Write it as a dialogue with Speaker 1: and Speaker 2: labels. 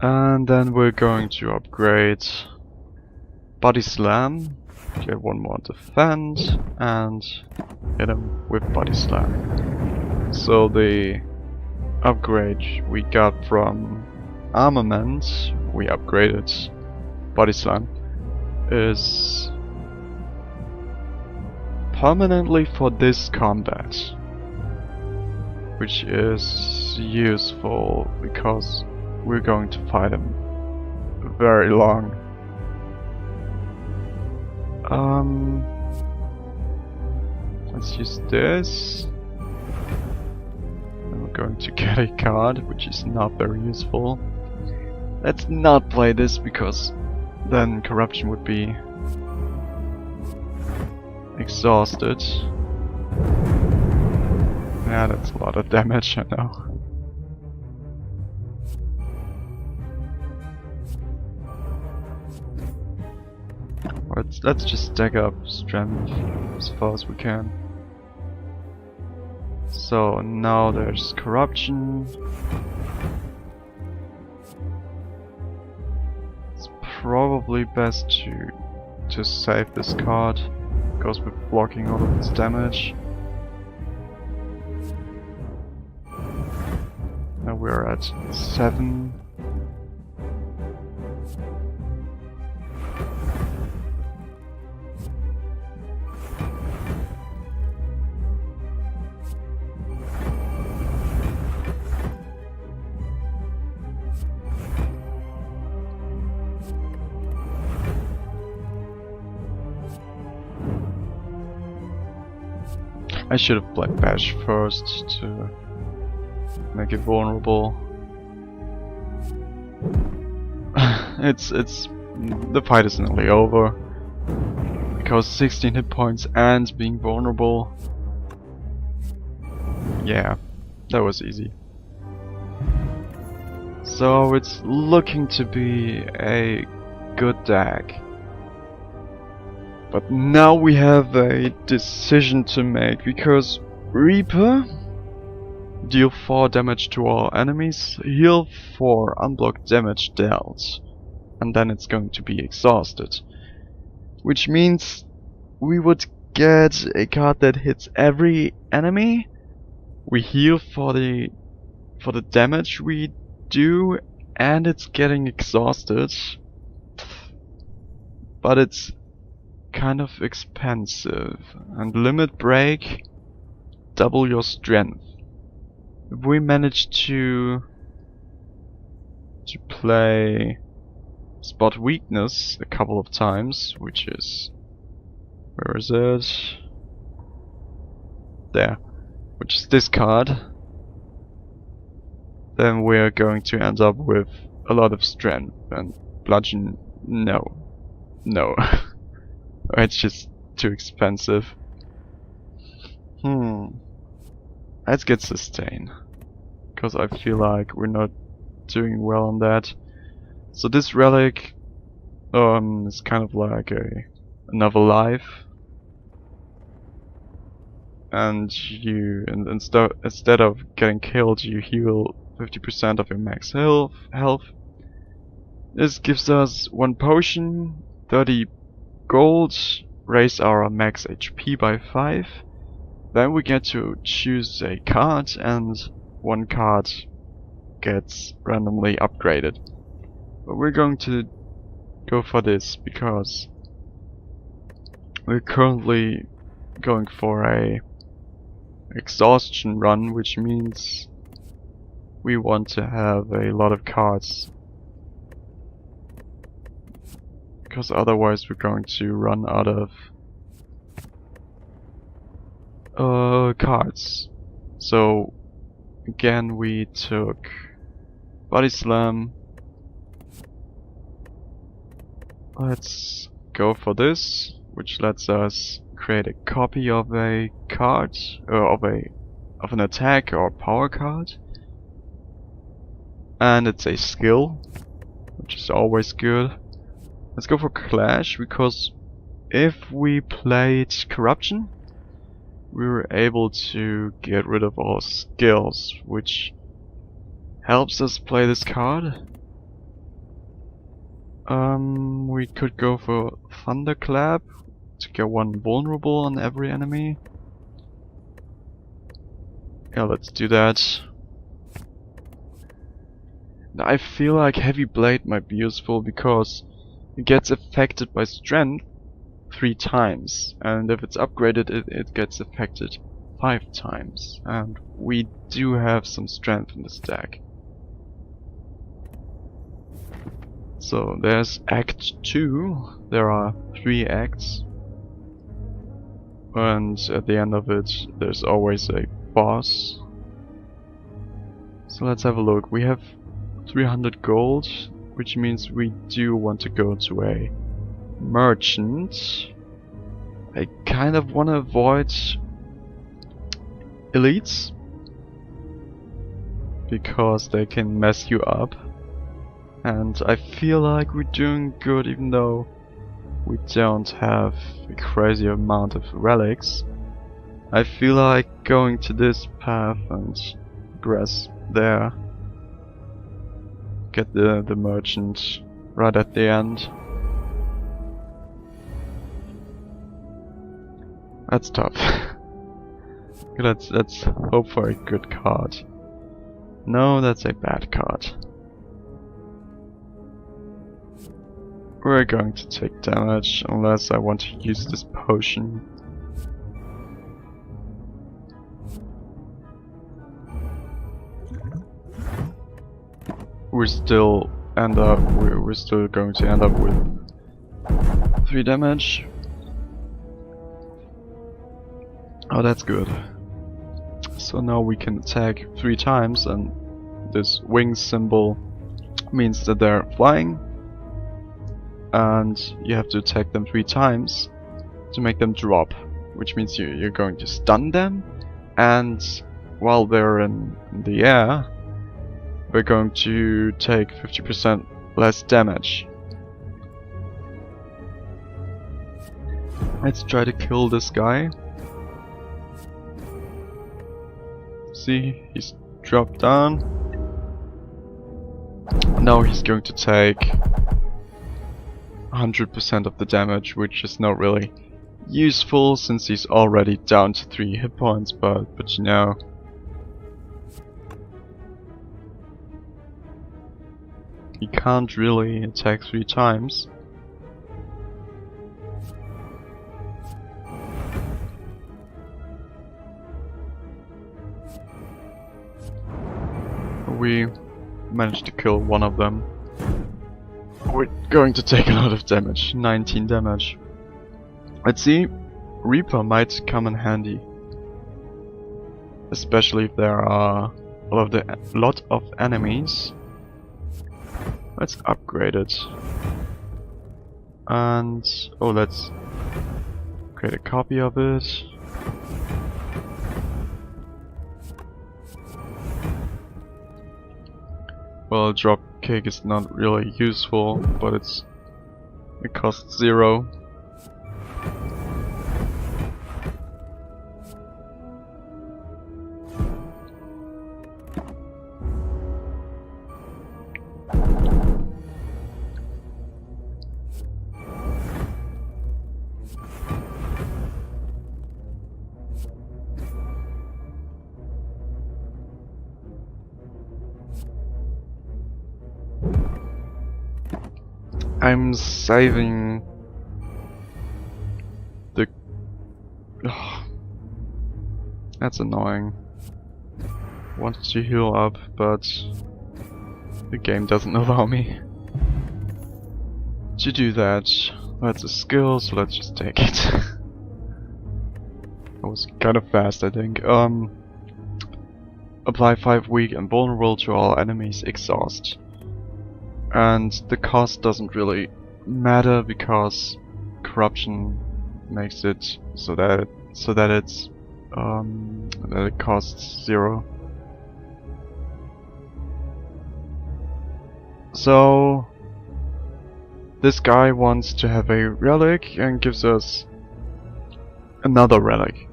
Speaker 1: And then we're going to upgrade Body Slam, get one more defense, and hit him with Body Slam. So the upgrade we got from Armament, we upgraded Body Slam, is permanently for this combat, which is useful because we're going to fight him very long. Let's use this. And we're going to get a card, which is not very useful. Let's not play this because then corruption would be exhausted. Yeah, that's a lot of damage, I know. Let's just stack up strength as far as we can. So now there's corruption. It's probably best to save this card because we're blocking all of its damage. Now we're at 7. I should have played Bash first to make it vulnerable. It's the fight is nearly over because 16 hit points and being vulnerable. Yeah, that was easy. So it's looking to be a good deck. But now we have a decision to make, because Reaper deal 4 damage to all enemies, heal 4 unblocked damage dealt, and then it's going to be exhausted. Which means we would get a card that hits every enemy, we heal for the damage we do, and it's getting exhausted. But it's kind of expensive, and limit break, double your strength. If we manage to play spot weakness a couple of times, which is, where is it? There, which is this card, then we're going to end up with a lot of strength, and bludgeon, no. It's just too expensive. Let's get sustain, because I feel like we're not doing well on that. So this relic is kind of like another life, and instead of getting killed, you heal 50% of your max health. This gives us 1 potion, 30 gold, raise our max HP by 5. Then we get to choose a card, and 1 card gets randomly upgraded. But we're going to go for this because we're currently going for a exhaustion run, which means we want to have a lot of cards, because otherwise we're going to run out of cards. So again, we took Body Slam. Let's go for this, which lets us create a copy of a card, of an attack or power card, and it's a skill, which is always good. Let's go for Clash, because if we played Corruption, we were able to get rid of all skills, which helps us play this card. We could go for Thunderclap to get one vulnerable on every enemy. Yeah, let's do that. I feel like Heavy Blade might be useful because it gets affected by strength 3 times, and if it's upgraded it gets affected 5 times, and we do have some strength in the stack. So there's Act 2, there are 3 acts, and at the end of it there's always a boss. So let's have a look. We have 300 gold, which means we do want to go to a merchant. I kind of want to avoid elites because they can mess you up, and I feel like we're doing good even though we don't have a crazy amount of relics. I feel like going to this path and progress there. Get the merchant right at the end. That's tough. Let's hope for a good card. No, that's a bad card. We're going to take damage unless I want to use this potion. We're still going to end up with 3 damage. Oh, that's good. So now we can attack 3 times, and this wing symbol means that they're flying, and you have to attack them 3 times to make them drop, which means you're going to stun them, and while they're in the air we're going to take 50% less damage. Let's try to kill this guy. See, he's dropped down. Now he's going to take 100% of the damage, which is not really useful since he's already down to 3 hit points, but you know. He can't really attack 3 times. We managed to kill one of them. We're going to take a lot of damage, 19 damage. Let's see, Reaper might come in handy. Especially if there are a lot of enemies. Let's upgrade it. And oh, let's create a copy of it. Well, drop kick is not really useful, but it costs 0. I'm saving the... Ugh. That's annoying. Wanted to heal up, but the game doesn't allow me to do that. That's a skill, so let's just take it. That was kind of fast, I think. Apply 5 weak and vulnerable to all enemies, exhaust. And the cost doesn't really matter because corruption makes it so that it costs 0. So this guy wants to have a relic and gives us another relic.